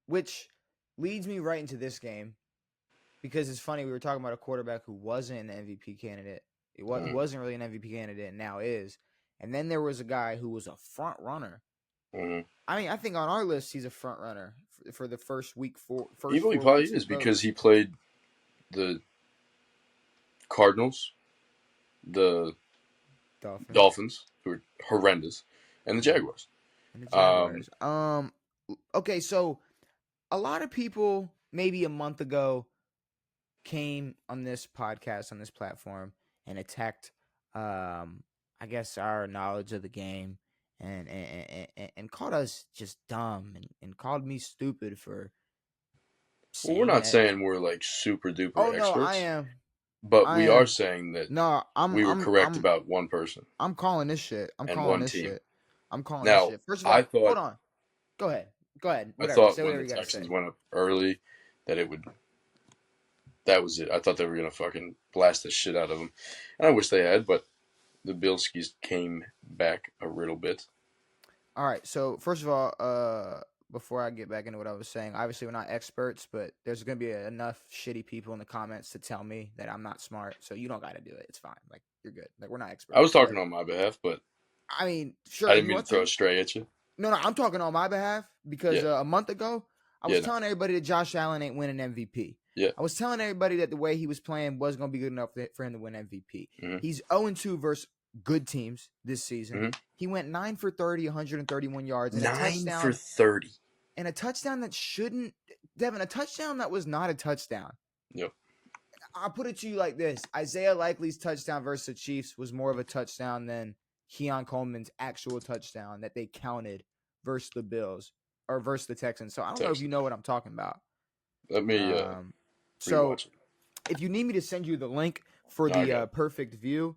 which leads me right into this game because it's funny. We were talking about a quarterback who wasn't an MVP candidate. Who Mm-hmm. wasn't really an MVP candidate and now is. And then there was a guy who was a front runner. Mm-hmm. I mean, I think on our list he's a front runner for the He first really 4 weeks probably of is the because votes. he played the Cardinals, the Dolphins. Dolphins, who are horrendous, and the Jaguars. And the Um, Jaguars. Okay, so a lot of people maybe a month ago came on this podcast on this platform and attacked I guess our knowledge of the game and called us just dumb and called me stupid for well, we're saying not that. saying we're like super Oh duper no, I experts, am. but I we are am. saying that No, we were correct about one person I'm calling this shit. I'm and calling one this team. shit. I'm calling this Now, shit. First of I all, hold thought on. Go ahead. Go ahead. I Whatever. thought Say when whatever the you got to Texans say. went up early that it would that was it. I thought they were gonna fucking blast the shit out of them, and I wish they had, but the Bilskis came back a little bit. All right. So first of all, before I get back into what I was saying, obviously we're not experts, but there's gonna be enough shitty people in the comments to tell me that I'm not smart. So you don't got to do it. It's fine. Like you're good. Like we're not I was experts, talking but on my behalf, but I mean, I sure, if didn't you mean to want throw a to. stray at you. No, no, I'm talking on my behalf because Yeah, a month ago I was yeah, no, telling everybody that Josh Allen ain't winning MVP. yeah. I was telling everybody that the way he was playing was going to be good enough for him to win MVP. Mm-hmm, He's 0-2 versus good teams this season. mm-hmm. He went 9 for 30, 131 yards, and a 9 for touchdown, 30. and a touchdown that shouldn't, Devin, a touchdown that was not a touchdown. Yep. I'll put it to you like this: Isaiah Likely's touchdown versus the Chiefs was more of a touchdown than Keon Coleman's actual touchdown that they counted versus the Bills or versus the Texans. So I don't know if you Texans. know what I'm talking about. Let me Um, so rewatch it. if you need me to send you the link for I the got it. perfect view,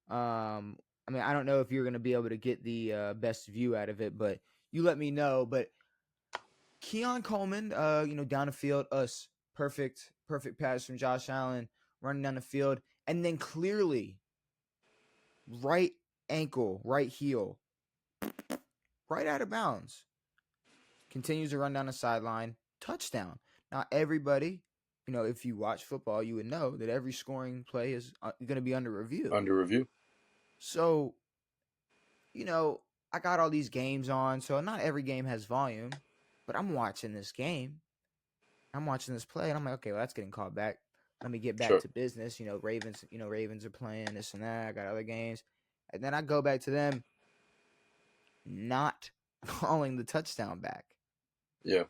I mean I don't know if you're gonna be able to get the best view out of it, but you let me know. But Keon Coleman, down the field, perfect pass from Josh Allen running down the field, and then clearly right ankle, right heel, right out of bounds. Continues to run down the sideline, touchdown. Now everybody, if you watch football, you would know that every scoring play is going to be under review. Under review. So, I got all these games on, so not every game has volume, but I'm watching this game. I'm watching this play, and I'm like, okay, well, that's getting called back. Let me get back Sure. to business. Ravens are playing this and that. I got other games, and then I go back to them not calling the touchdown back. Yeah.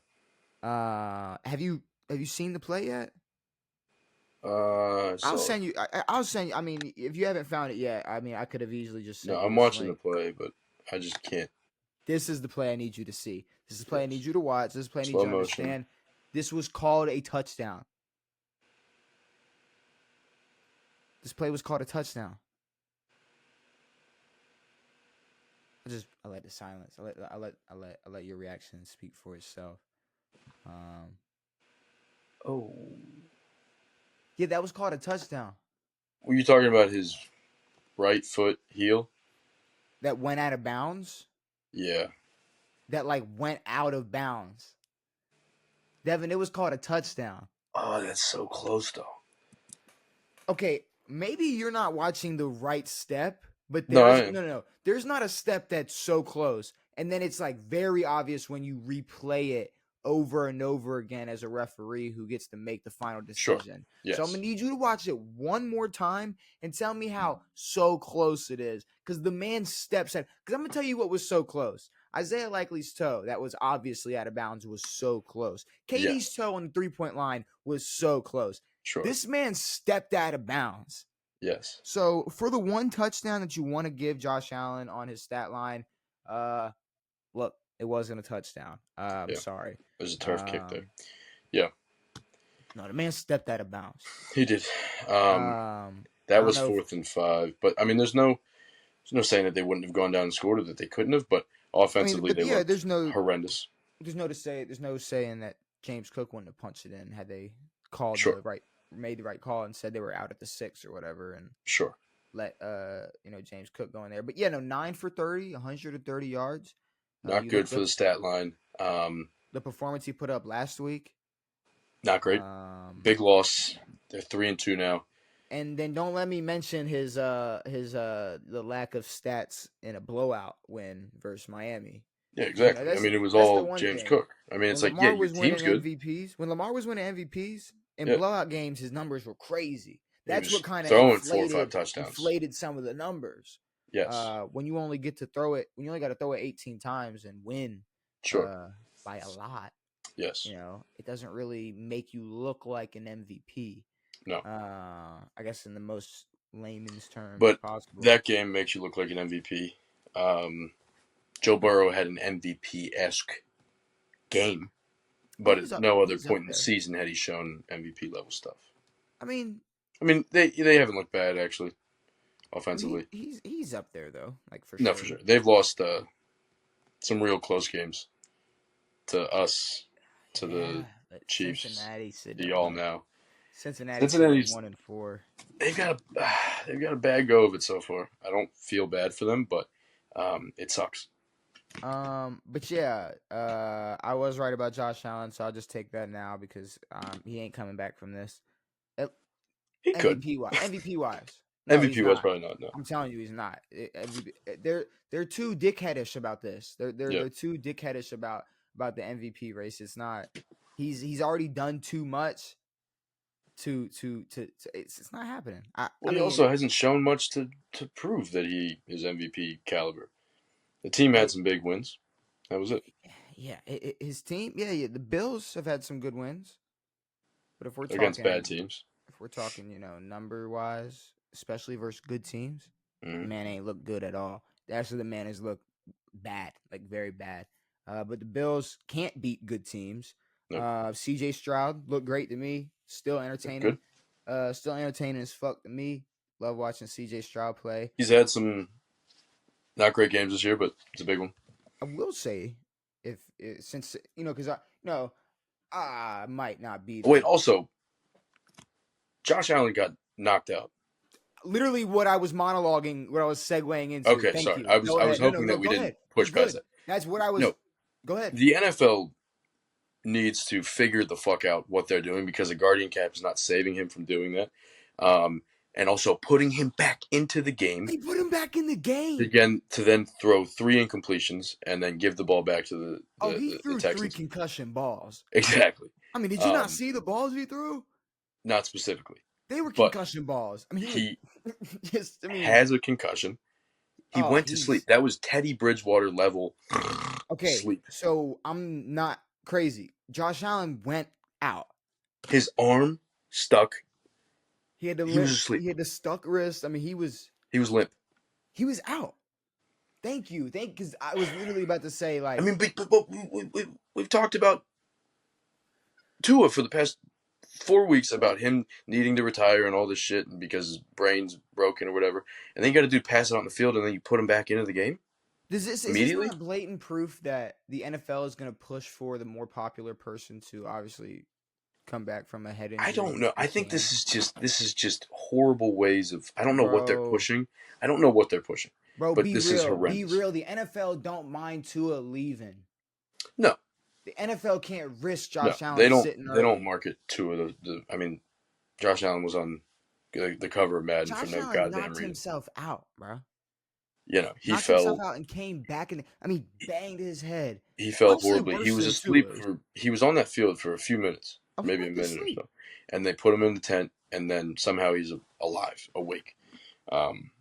Have you seen the play yet? I I'll saw it. send you. I'll send you. I mean, if you haven't found it yet, I mean, I could have easily just No, sent you I'm this watching the link. play, but I just can't. This is the play I need you to see. This is the play I Yes. need you to watch. This is the play I need Slow you to motion. understand. This was called a touchdown. This play was called a touchdown. I let the silence. I let your reaction speak for itself. Um, Oh. yeah, that was called a touchdown. Were you talking about his right foot heel? That went out of bounds. Yeah. That went out of bounds. Devin, it was called a touchdown. Oh, that's so close though. Okay, maybe you're not watching the right step, but No, I there's am. no. There's not a step that's so close, and then it's very obvious when you replay it over and over again as a referee who gets to make the final Sure. decision. So I'm Yes. gonna need you to watch it one more time and tell me how so close it is, because the man steps out. Because I'm gonna tell you what was so close. Isaiah Likely's toe, that was obviously out of bounds, was so close. Katie's Yes. toe on the 3-point line was so close. Sure. This man stepped out of bounds. Yes. So for the one touchdown that you want to give Josh Allen on his stat line, look, it wasn't a touchdown. I'm Yeah. sorry. There's a turf kick there. Yeah. No, the man stepped out of bounds. He did. I That don't was know. 4th and 5, but I mean, there's no saying that they wouldn't have gone down and scored or that they couldn't have. But offensively, But they yeah, looked horrendous. there's no saying that James Cook wouldn't have punched it in had they Sure. made the right call and said they were out at the 6 or whatever and Sure. let James Cook go in there. But yeah, no, 9 for 30, 130 yards. Not You good looked for up. the stat line. the performance he put up last week. Not great. Um, Big loss. They're 3-2 now. and then don't let me mention his the lack of stats in a blowout win versus Miami. Yeah, You know, exactly. I mean, it was that's the all one James thing. Cook. I mean, When it's like, yeah, Lamar your was team's winning good. MVPs in Yeah, blowout games, his numbers were crazy. he That's what was kind of throwing 4 or 5 touchdowns. inflated some of the numbers. Yes, When you only got to throw it 18 times and win sure. uh, by a lot, Yes, it doesn't really make you look like an MVP. no. I guess in the most layman's terms But possible. that game makes you look like an MVP. Joe Burrow had an MVP esque game, Oh, but at no other he's up point in the there. season had he shown MVP level stuff. I mean, I mean, they haven't looked bad actually offensively. he's up there though, like for No, for sure. sure. They've lost some real close games to us, to Yeah, the but Chiefs, Cincinnati's sitting to at y'all one. now. Cincinnati's sitting at Cincinnati's 1-4. they've got a they've got a bad go of it so far. I don't feel bad for them, but it sucks. But yeah, I was right about Josh Allen, so I'll just take that now because he ain't coming back from this. Uh, He could. MVP wise, no, he's MVP was not. probably not. No. I'm telling you, he's not. They're too dickheadish about this. Yeah. They're too dickheadish about the MVP race. It's not. He's already done too much to it's not happening. I Well, he mean, also hasn't shown much to prove that he is MVP caliber. The team had some big wins. That was it. yeah, his team, yeah, the Bills have had some good wins, but Against bad teams. if we're talking, number wise, especially versus good teams, the Mm-hmm. man ain't looked good at all. Actually, the man has looked bad, like very bad. But the Bills can't beat good teams. Nope. CJ Stroud looked great to me. Good. Still entertaining as fuck to me. Love watching CJ Stroud play. He's had some not great games this year, but it's a big one. I will say, if since because I might not be Wait, the also, Josh Allen got knocked out. literally what I was monologuing, what I was segueing into. Okay, Thank sorry. you. I Go was ahead. No, no, hoping no. that we Go didn't ahead. You're push past good. that. That's what I was. No, Go ahead. the NFL needs to figure the fuck out what they're doing because the Guardian Cap is not saving him from doing that. And also putting him back into the game They put him back in the game. again to then throw 3 incompletions and then give the ball back to Oh, he the threw three Texans. concussion balls. Exactly. I mean, did you not see the balls he threw? Not specifically, They were but concussion balls. I mean, he was he just. I mean, has a concussion. He oh, went to sleep. he's That was Teddy Bridgewater level okay. sleep. So I'm not crazy. Josh Allen went out. His arm stuck. He had the He was limp. asleep. He had the stuck wrist. I mean, He was limp. he was out. Thank you, because I was literally about to say I like, mean, but we've talked about Tua for the past 4 weeks about him needing to retire and all this shit, and because his brain's broken or whatever. And then you got to do pass it on the field, and then you put him back into the game is this immediately. not blatant proof that the NFL is going to push for the more popular person to obviously come back from a head I injury don't if know. they I think can, this is just horrible ways of. I don't know what they're bro? pushing. I don't know what they're pushing, Bro, but be this is real. Be horrendous. real. The NFL don't mind Tua leaving. No, The NFL can't risk no, Josh Allen sitting they don't early. market Tua. I mean, Josh Allen was on the cover of Madden for Josh no Allen goddamn knocked reason. himself out, bro. He Knocked himself fell. out and came back in. I mean, banged his head. He fell Honestly, horribly. He worse was than asleep Tua's. for. He was on that field for a few minutes, Oh, he maybe a went to minute or sleep. so, and they put him in the tent, and then somehow he's alive, awake. Um,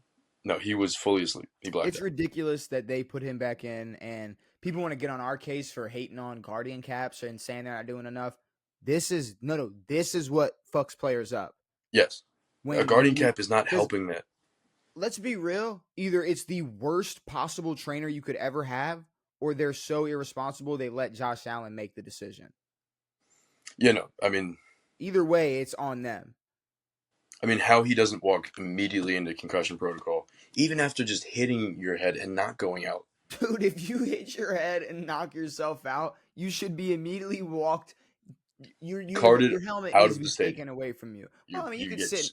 no, he was fully asleep. He blacked It's out. ridiculous that they put him back in, and people want to get on our case for hating on Guardian Caps and saying they're not doing enough. This is no. This is what fucks players up Yes, a when guardian you cap is not because helping that. let's be real. Either it's the worst possible trainer you could ever have, or they're so irresponsible they let Josh Allen make the decision. I mean, Either way, it's on them. how he doesn't walk immediately into concussion protocol, even after just hitting your head and not going out. Dude, if you hit your head and knock yourself out, you should be immediately walked. Carted Your helmet out needs to of the be stadium. taken away from you. Well, I mean, you You could get sit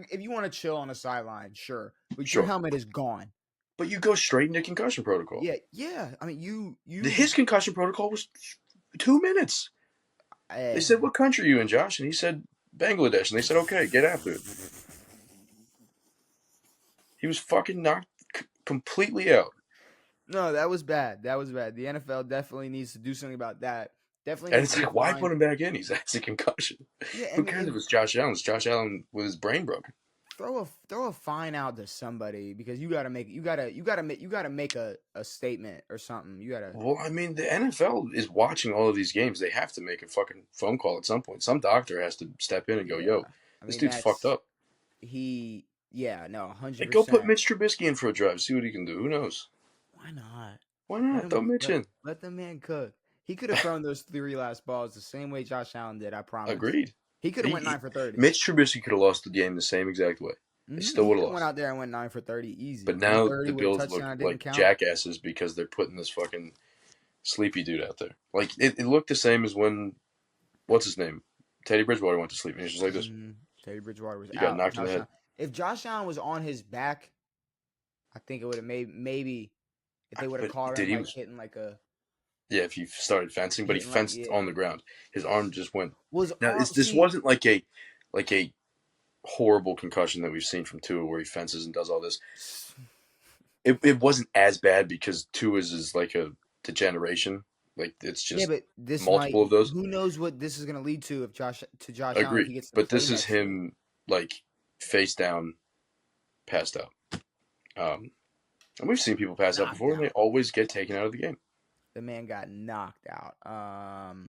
if you want to chill on the sideline, sure, but your sure, helmet is gone. but you go straight into concussion protocol. Yeah, yeah. I mean, you His concussion protocol was 2 minutes. They Eh, said, "What country are you in, Josh?" And he said, "Bangladesh." And they said, "Okay, get after it." He was fucking knocked completely out. no, that was bad. That was bad. The NFL definitely needs to do something about that. Definitely And needs it's to be like, why fined. put him back in? He's has a concussion. Yeah, Who and, cares if and it's Josh Allen? It's Josh Allen with his brain broken. throw a fine out to somebody because you gotta make a statement or something. You gotta Well, I mean, the NFL is watching all of these games. They have to make a fucking phone call at some point. Some doctor has to step in and go, yeah. "Yo, I this mean dude's fucked that's up." he yeah no hundred Like, go put percent. Mitch Trubisky in for a drive. See what he can do. Who knows? Why not? Why not? Throw Mitch in. Let the man cook. He could have thrown those three last balls the same way Josh Allen did. I promise. Agreed. He could have went 9 for 30. Mitch Trubisky could have lost the game the same exact way. He still He would have could have went lost. out there and went 9 for 30 But easy. One now thirty the with a Bills look touchdown didn't like count. jackasses because they're putting this fucking sleepy dude out there. Like it looked the same as when what's his name? Teddy Bridgewater went to sleep and he was just like this. Mm, Teddy Bridgewater was He got out. knocked in the head. If Josh Allen was on his back, I think it would have made maybe if they would have But caught did him he like was hitting if he started fencing, but he like fenced on yeah the ground. His arm just went. was Now arm this see wasn't like a horrible concussion that we've seen from Tua where he fences and does all this. It wasn't as bad because Tua's is like a degeneration. Like it's yeah, just but this might multiple of those. who knows what this is gonna lead to if Josh Allen if Agreed. he gets to But play this is next year. him like face down, passed out. Um, and we've seen people pass out Knocked before, and they out. always get taken out of the game. The man got knocked out.